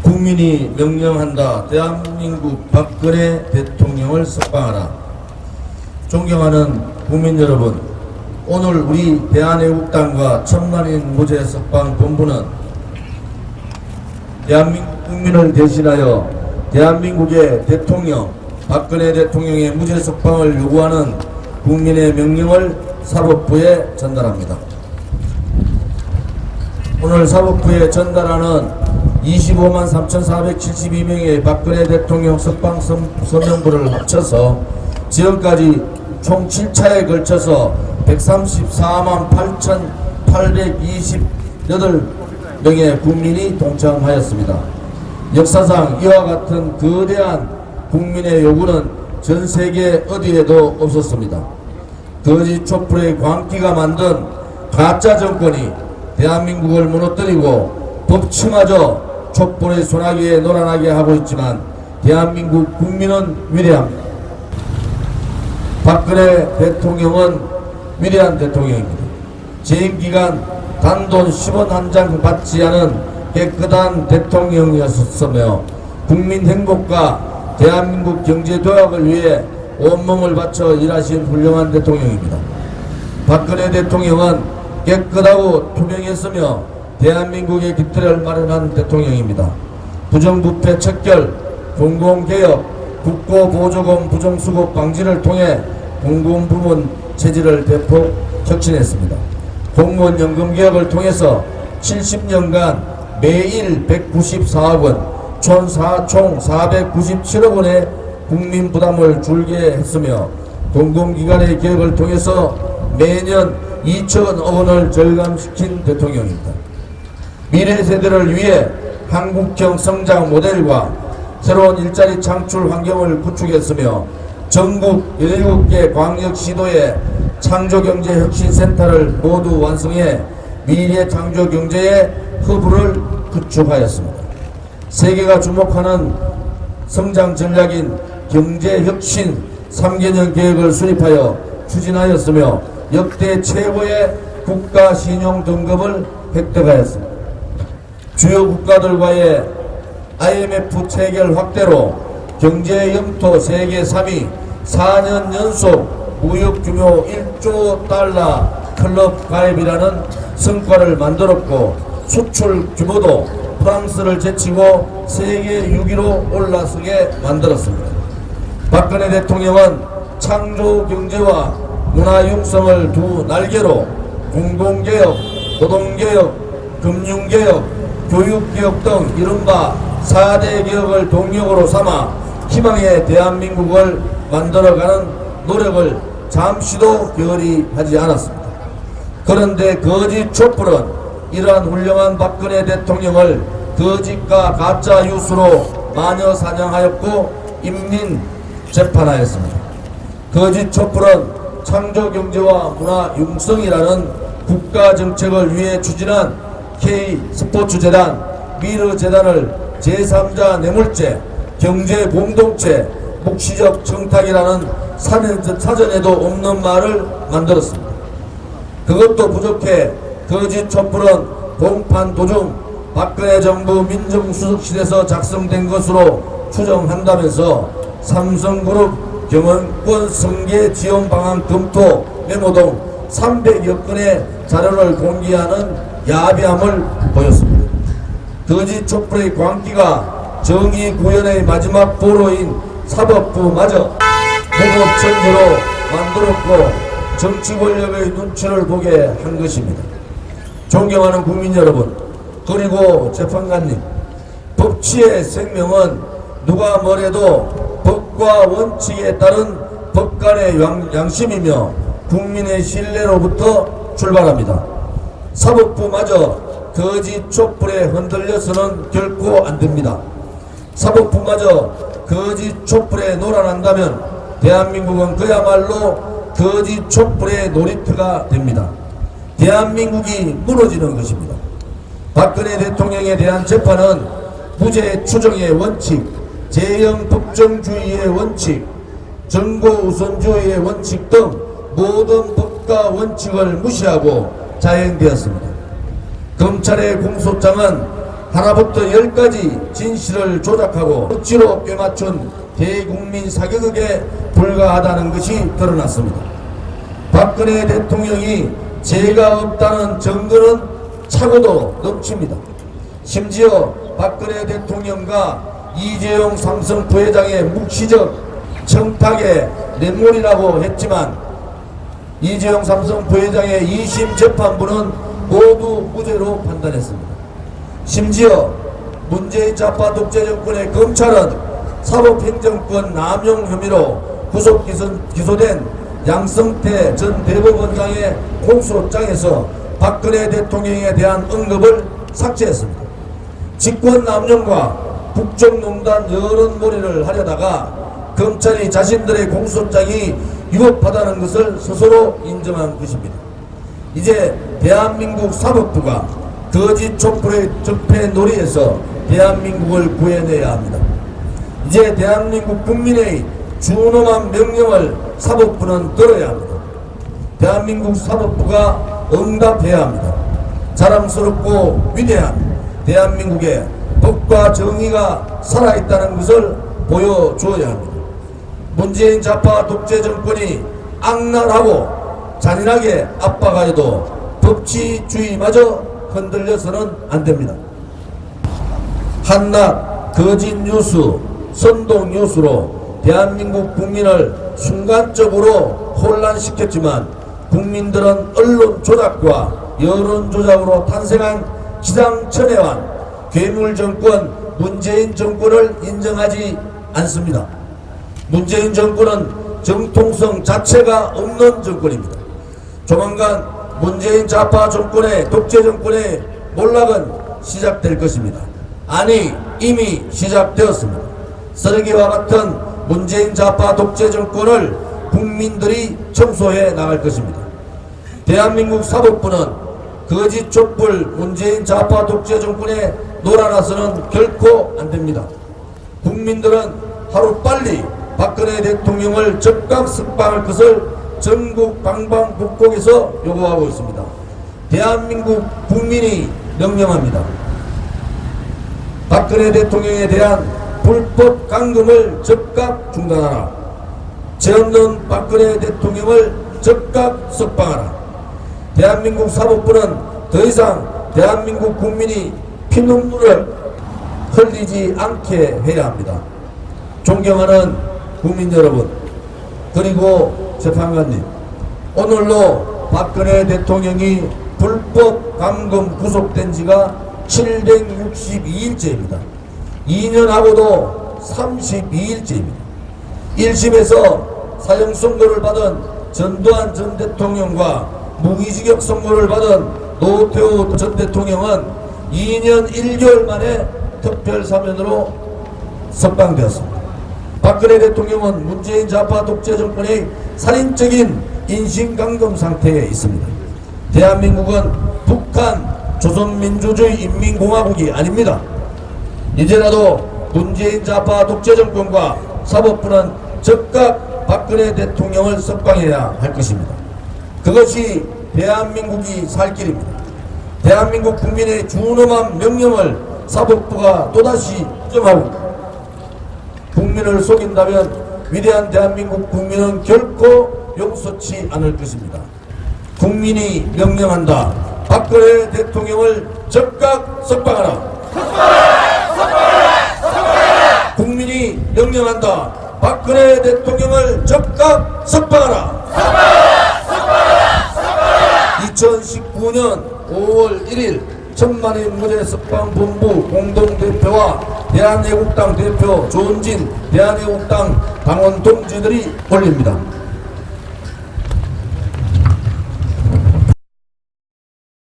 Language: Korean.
국민이 명령한다. 대한민국 박근혜 대통령을 석방하라. 존경하는 국민 여러분, 오늘 우리 대한애국당과 천만인 무죄 석방 본부는 대한민국 국민을 대신하여 대한민국의 대통령 박근혜 대통령의 무죄 석방을 요구하는 국민의 명령을 사법부에 전달합니다. 오늘 사법부에 전달하는 25만 3,472명의 박근혜 대통령 석방 서명부를 합쳐서 지금까지 총 7차에 걸쳐서 134만 8,828명의 국민이 동참하였습니다. 역사상 이와 같은 거대한 국민의 요구는 전 세계 어디에도 없었습니다. 거짓 촛불의 광기가 만든 가짜 정권이 대한민국을 무너뜨리고 법치마저 촛불의 소나기에 놀아나게 하고 있지만 대한민국 국민은 위대합니다. 박근혜 대통령은 위대한 대통령입니다. 재임기간 단돈 10원 한 장 받지 않은 깨끗한 대통령이었으며 국민 행복과 대한민국 경제 도약을 위해 온몸을 바쳐 일하신 훌륭한 대통령입니다. 박근혜 대통령은 깨끗하고 투명했으며 대한민국의 깃들을 마련한 대통령입니다. 부정부패 척결, 공공개혁, 국고보조금 부정수급 방지를 통해 공공부문 체질을 대폭 혁신했습니다. 공무원연금 개혁을 통해서 70년간 매일 194억 원, 총 497억 원의 국민 부담을 줄게 했으며 공공기관의 개혁을 통해서 매년 2천억 원을 절감시킨 대통령입니다. 미래 세대를 위해 한국형 성장 모델과 새로운 일자리 창출 환경을 구축했으며 전국 17개 광역시도의 창조경제혁신센터를 모두 완성해 미래 창조경제의 허브를 구축하였습니다. 세계가 주목하는 성장 전략인 경제혁신 3개년 계획을 수립하여 추진하였으며 역대 최고의 국가신용 등급을 획득하였습니다. 주요 국가들과의 IMF 체결 확대로 경제 영토 세계 3위 4년 연속 무역 규모 1조 달러 클럽 가입이라는 성과를 만들었고 수출 규모도 프랑스를 제치고 세계 6위로 올라서게 만들었습니다. 박근혜 대통령은 창조 경제와 문화 융성을 두 날개로 공공개혁, 노동개혁, 금융개혁, 교육개혁 등 이른바 4대 개혁을 동력으로 삼아 희망의 대한민국을 만들어가는 노력을 잠시도 게으리 하지 않았습니다. 그런데 거짓 촛불은 이러한 훌륭한 박근혜 대통령을 거짓과 가짜 뉴스로 마녀 사냥하였고 인민 재판하였습니다. 거짓 촛불은 창조경제와 문화 융성이라는 국가정책을 위해 추진한 K스포츠재단, 미르재단을 제3자 뇌물죄, 경제공동체, 묵시적 청탁이라는 사전에도 없는 말을 만들었습니다. 그것도 부족해 거짓 촛불은 공판 도중 박근혜 정부 민정수석실에서 작성된 것으로 추정한다면서 삼성그룹 경영권 승계 지원 방안 검토 메모 등 300여 건의 자료를 공개하는 야비함을 보였습니다. 거짓 촛불의 광기가 정의 구현의 마지막 보루인 사법부마저 공업천지로 만들었고 정치 권력의 눈치를 보게 한 것입니다. 존경하는 국민 여러분, 그리고 재판관님, 법치의 생명은 누가 뭐래도 법과 원칙에 따른 법관의 양심이며 국민의 신뢰로부터 출발합니다. 사법부마저 거짓 촛불에 흔들려서는 결코 안 됩니다. 사법부마저 거짓 촛불에 놀아난다면 대한민국은 그야말로 거짓 촛불의 놀이터가 됩니다. 대한민국이 무너지는 것입니다. 박근혜 대통령에 대한 재판은 무죄 추정의 원칙, 재형 법정주의의 원칙, 정보 우선주의의 원칙 등 모든 법과 원칙을 무시하고 자행되었습니다. 검찰의 공소장은 하나부터 열까지 진실을 조작하고 억지로 꿰맞춘 대국민 사격에 불과하다는 것이 드러났습니다. 박근혜 대통령이 죄가 없다는 증거는 차고도 넘칩니다. 심지어 박근혜 대통령과 이재용 삼성 부회장의 묵시적 청탁의 뇌물이라고 했지만 이재용 삼성 부회장의 2심 재판부는 모두 무죄로 판단했습니다. 심지어 문재인 좌파 독재 정권의 검찰은 사법행정권 남용 혐의로 구속 기소된 양성태 전 대법원장의 공소장에서 박근혜 대통령에 대한 언급을 삭제했습니다. 직권남용과 국정농단 여론몰이를 하려다가 검찰이 자신들의 공소장이 위법하다는 것을 스스로 인정한 것입니다. 이제 대한민국 사법부가 거짓 촛불의 적폐 놀이에서 대한민국을 구해내야 합니다. 이제 대한민국 국민의 준엄한 명령을 사법부는 들어야 합니다. 대한민국 사법부가 응답해야 합니다. 자랑스럽고 위대한 대한민국에 법과 정의가 살아있다는 것을 보여주어야 합니다. 문재인 좌파 독재 정권이 악랄하고 잔인하게 압박하여도 법치주의마저 흔들려서는 안됩니다. 한낱 거짓 뉴스, 선동 뉴스로 대한민국 국민을 순간적으로 혼란시켰지만 국민들은 언론 조작과 여론 조작으로 탄생한 기상천외한 괴물정권 문재인 정권을 인정하지 않습니다. 문재인 정권은 정통성 자체가 없는 정권입니다. 조만간 문재인 좌파 정권의 독재 정권의 몰락은 시작될 것입니다. 아니 이미 시작되었습니다. 쓰레기와 같은 문재인 좌파 독재 정권을 국민들이 청소해 나갈 것입니다. 대한민국 사법부는 거짓 촛불 문재인 좌파 독재 정권에 놀아나서는 결코 안됩니다. 국민들은 하루빨리 박근혜 대통령을 즉각 석방할 것을 전국 방방곡곡에서 요구하고 있습니다. 대한민국 국민이 명령합니다. 박근혜 대통령에 대한 불법 감금을 즉각 중단하라. 죄 없는 박근혜 대통령을 즉각 석방하라. 대한민국 사법부는 더 이상 대한민국 국민이 피눈물을 흘리지 않게 해야 합니다. 존경하는 국민 여러분, 그리고 재판관님, 오늘로 박근혜 대통령이 불법 감금 구속된 지가 762일째입니다. 2년하고도 32일째입니다. 1심에서 사형 선고를 받은 전두환 전 대통령과 무기징역 선고를 받은 노태우 전 대통령은 2년 1개월 만에 특별사면으로 석방되었습니다. 박근혜 대통령은 문재인 좌파 독재 정권의 살인적인 인신감금 상태에 있습니다. 대한민국은 북한 조선민주주의 인민공화국이 아닙니다. 이제라도 문재인 좌파 독재 정권과 사법부는 즉각 박근혜 대통령을 석방해야 할 것입니다. 그것이 대한민국이 살 길입니다. 대한민국 국민의 준엄한 명령을 사법부가 또다시 인정하고 국민을 속인다면 위대한 대한민국 국민은 결코 용서치 않을 것입니다. 국민이 명령한다. 박근혜 대통령을 즉각 석방하라. 국민이 명령한다. 박근혜 대통령을 즉각 석방하라. 2019년 5월 1일 천만의 무죄 석방본부 공동대표와 대한애국당 대표 조은진 대한애국당 당원 동지들이 올립니다.